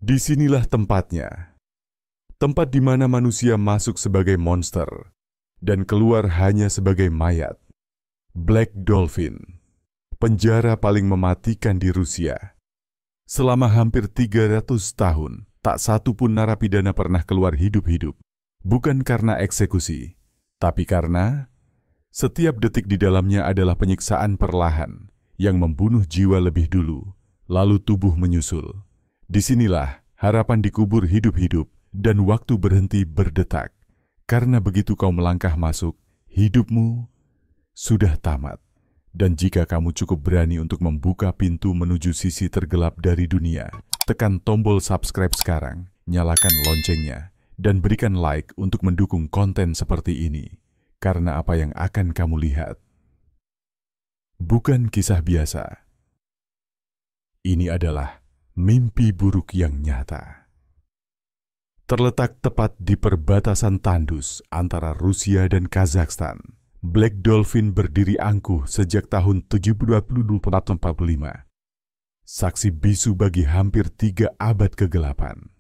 Disinilah tempatnya, tempat di mana manusia masuk sebagai monster dan keluar hanya sebagai mayat. Black Dolphin, penjara paling mematikan di Rusia. Selama hampir 300 tahun, tak satu pun narapidana pernah keluar hidup-hidup. Bukan karena eksekusi, tapi karena setiap detik di dalamnya adalah penyiksaan perlahan yang membunuh jiwa lebih dulu, lalu tubuh menyusul. Disinilah harapan dikubur hidup-hidup dan waktu berhenti berdetak. Karena begitu kau melangkah masuk, hidupmu sudah tamat. Dan jika kamu cukup berani untuk membuka pintu menuju sisi tergelap dari dunia, tekan tombol subscribe sekarang, nyalakan loncengnya, dan berikan like untuk mendukung konten seperti ini. Karena apa yang akan kamu lihat bukan kisah biasa. Ini adalah mimpi buruk yang nyata. Terletak tepat di perbatasan tandus antara Rusia dan Kazakhstan, Black Dolphin berdiri angkuh sejak tahun 1745. Saksi bisu bagi hampir 3 abad kegelapan.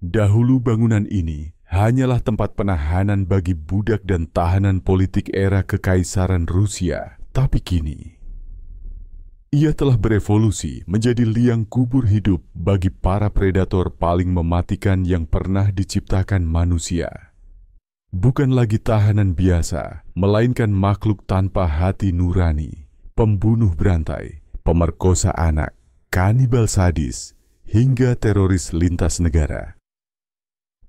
Dahulu bangunan ini hanyalah tempat penahanan bagi budak dan tahanan politik era Kekaisaran Rusia. Tapi kini, ia telah berevolusi menjadi liang kubur hidup bagi para predator paling mematikan yang pernah diciptakan manusia. Bukan lagi tahanan biasa, melainkan makhluk tanpa hati nurani, pembunuh berantai, pemerkosa anak, kanibal sadis, hingga teroris lintas negara.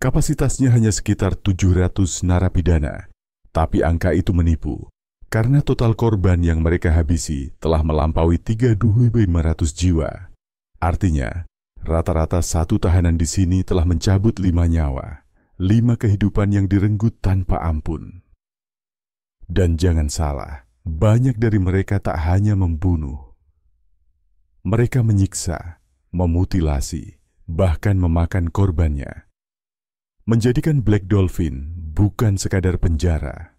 Kapasitasnya hanya sekitar 700 narapidana, tapi angka itu menipu, karena total korban yang mereka habisi telah melampaui 3.500 jiwa. Artinya, rata-rata satu tahanan di sini telah mencabut 5 nyawa. 5 kehidupan yang direnggut tanpa ampun. Dan jangan salah, banyak dari mereka tak hanya membunuh. Mereka menyiksa, memutilasi, bahkan memakan korbannya. Menjadikan Black Dolphin bukan sekadar penjara,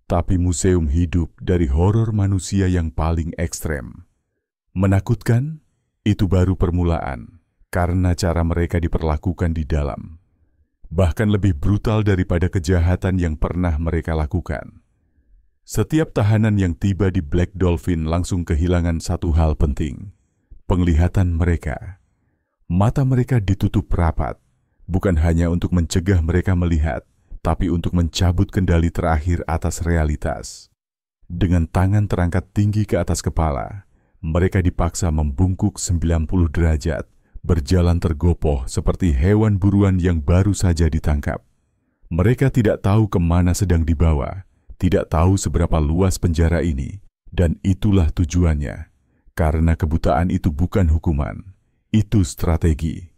tapi museum hidup dari horor manusia yang paling ekstrem. Menakutkan? Itu baru permulaan, karena cara mereka diperlakukan di dalam bahkan lebih brutal daripada kejahatan yang pernah mereka lakukan. Setiap tahanan yang tiba di Black Dolphin langsung kehilangan satu hal penting, penglihatan mereka. Mata mereka ditutup rapat, bukan hanya untuk mencegah mereka melihat, tapi untuk mencabut kendali terakhir atas realitas. Dengan tangan terangkat tinggi ke atas kepala, mereka dipaksa membungkuk 90 derajat, berjalan tergopoh seperti hewan buruan yang baru saja ditangkap. Mereka tidak tahu kemana sedang dibawa, tidak tahu seberapa luas penjara ini, dan itulah tujuannya. Karena kebutaan itu bukan hukuman, itu strategi.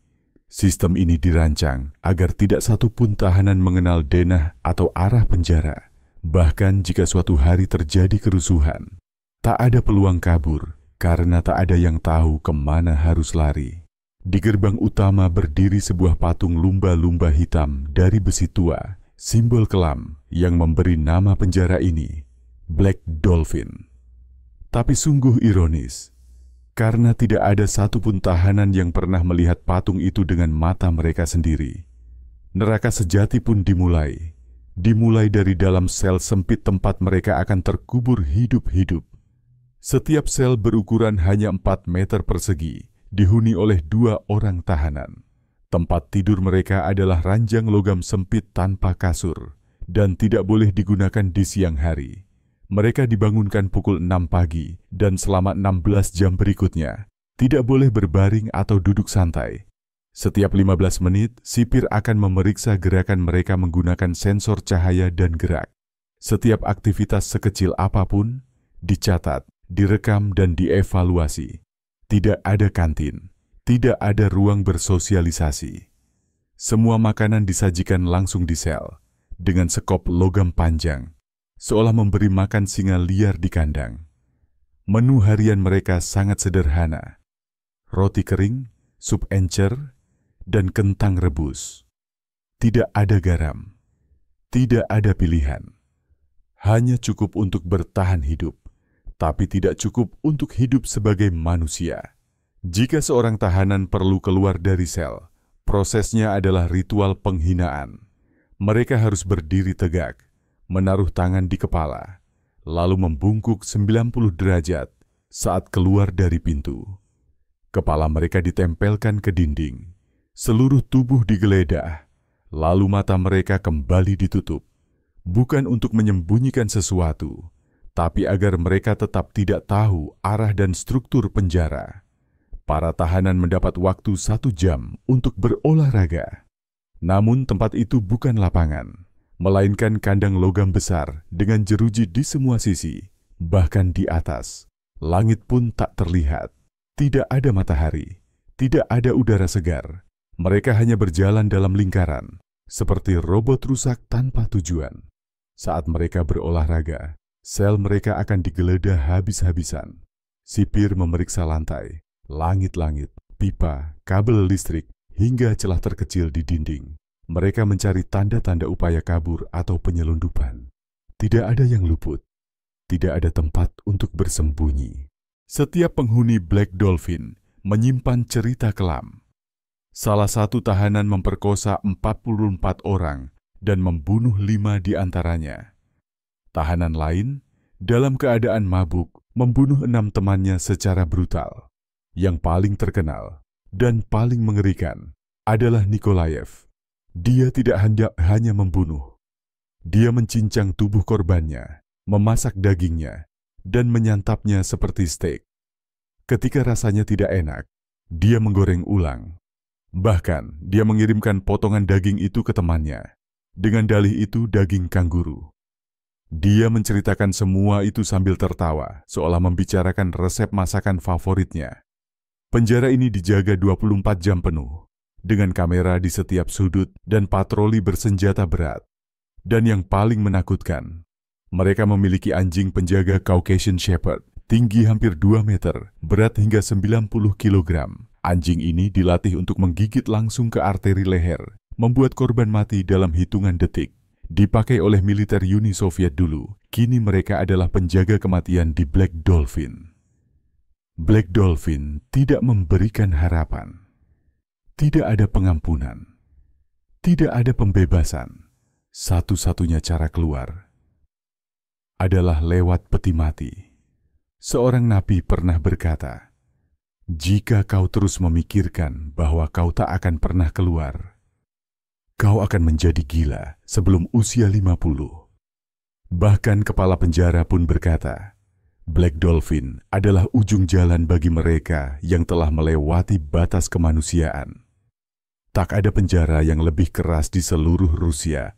Sistem ini dirancang agar tidak satu pun tahanan mengenal denah atau arah penjara. Bahkan jika suatu hari terjadi kerusuhan, tak ada peluang kabur karena tak ada yang tahu kemana harus lari. Di gerbang utama berdiri sebuah patung lumba-lumba hitam dari besi tua, simbol kelam yang memberi nama penjara ini, Black Dolphin. Tapi sungguh ironis, karena tidak ada satupun tahanan yang pernah melihat patung itu dengan mata mereka sendiri. Neraka sejati pun dimulai dari dalam sel sempit tempat mereka akan terkubur hidup-hidup. Setiap sel berukuran hanya 4 meter persegi, dihuni oleh 2 orang tahanan. Tempat tidur mereka adalah ranjang logam sempit tanpa kasur dan tidak boleh digunakan di siang hari. Mereka dibangunkan pukul 6 pagi dan selama 16 jam berikutnya tidak boleh berbaring atau duduk santai. Setiap 15 menit, sipir akan memeriksa gerakan mereka menggunakan sensor cahaya dan gerak. Setiap aktivitas sekecil apapun dicatat, direkam dan dievaluasi. Tidak ada kantin, tidak ada ruang bersosialisasi. Semua makanan disajikan langsung di sel, dengan sekop logam panjang, seolah memberi makan singa liar di kandang. Menu harian mereka sangat sederhana. Roti kering, sup encer, dan kentang rebus. Tidak ada garam, tidak ada pilihan. Hanya cukup untuk bertahan hidup, tapi tidak cukup untuk hidup sebagai manusia. Jika seorang tahanan perlu keluar dari sel, prosesnya adalah ritual penghinaan. Mereka harus berdiri tegak, menaruh tangan di kepala, lalu membungkuk 90 derajat saat keluar dari pintu. Kepala mereka ditempelkan ke dinding, seluruh tubuh digeledah, lalu mata mereka kembali ditutup. Bukan untuk menyembunyikan sesuatu, tapi agar mereka tetap tidak tahu arah dan struktur penjara. Para tahanan mendapat waktu 1 jam untuk berolahraga. Namun tempat itu bukan lapangan, melainkan kandang logam besar dengan jeruji di semua sisi, bahkan di atas. Langit pun tak terlihat. Tidak ada matahari, tidak ada udara segar. Mereka hanya berjalan dalam lingkaran, seperti robot rusak tanpa tujuan. Saat mereka berolahraga, sel mereka akan digeledah habis-habisan. Sipir memeriksa lantai, langit-langit, pipa, kabel listrik, hingga celah terkecil di dinding. Mereka mencari tanda-tanda upaya kabur atau penyelundupan. Tidak ada yang luput. Tidak ada tempat untuk bersembunyi. Setiap penghuni Black Dolphin menyimpan cerita kelam. Salah satu tahanan memperkosa 44 orang dan membunuh 5 di antaranya. Tahanan lain, dalam keadaan mabuk, membunuh 6 temannya secara brutal. Yang paling terkenal dan paling mengerikan adalah Nikolaev. Dia tidak hanya membunuh. Dia mencincang tubuh korbannya, memasak dagingnya, dan menyantapnya seperti steak. Ketika rasanya tidak enak, dia menggoreng ulang. Bahkan, dia mengirimkan potongan daging itu ke temannya. Dengan dalih itu daging kanguru. Dia menceritakan semua itu sambil tertawa, seolah membicarakan resep masakan favoritnya. Penjara ini dijaga 24 jam penuh, dengan kamera di setiap sudut dan patroli bersenjata berat. Dan yang paling menakutkan, mereka memiliki anjing penjaga Caucasian Shepherd, tinggi hampir 2 meter, berat hingga 90 kilogram. Anjing ini dilatih untuk menggigit langsung ke arteri leher, membuat korban mati dalam hitungan detik. Dipakai oleh militer Uni Soviet dulu, kini mereka adalah penjaga kematian di Black Dolphin. Black Dolphin tidak memberikan harapan. Tidak ada pengampunan. Tidak ada pembebasan. Satu-satunya cara keluar adalah lewat peti mati. Seorang nabi pernah berkata, "Jika kau terus memikirkan bahwa kau tak akan pernah keluar, kau akan menjadi gila sebelum usia 50. Bahkan kepala penjara pun berkata, Black Dolphin adalah ujung jalan bagi mereka yang telah melewati batas kemanusiaan. Tak ada penjara yang lebih keras di seluruh Rusia.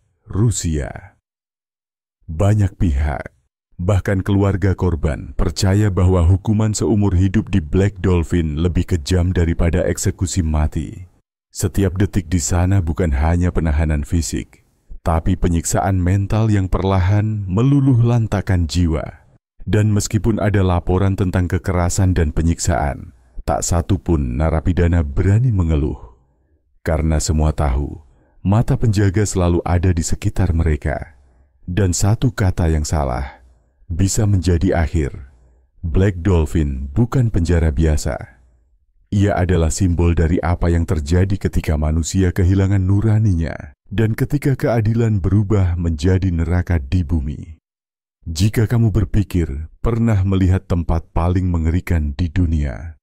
Banyak pihak, bahkan keluarga korban, percaya bahwa hukuman seumur hidup di Black Dolphin lebih kejam daripada eksekusi mati. Setiap detik di sana bukan hanya penahanan fisik, tapi penyiksaan mental yang perlahan meluluh lantakan jiwa. Dan meskipun ada laporan tentang kekerasan dan penyiksaan, tak satu pun narapidana berani mengeluh. Karena semua tahu, mata penjaga selalu ada di sekitar mereka. Dan satu kata yang salah bisa menjadi akhir. Black Dolphin bukan penjara biasa. Ia adalah simbol dari apa yang terjadi ketika manusia kehilangan nuraninya dan ketika keadilan berubah menjadi neraka di bumi. Jika kamu berpikir pernah melihat tempat paling mengerikan di dunia,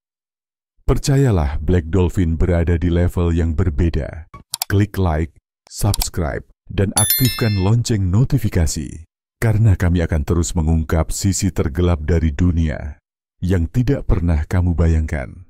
percayalah Black Dolphin berada di level yang berbeda. Klik like, subscribe, dan aktifkan lonceng notifikasi, karena kami akan terus mengungkap sisi tergelap dari dunia yang tidak pernah kamu bayangkan.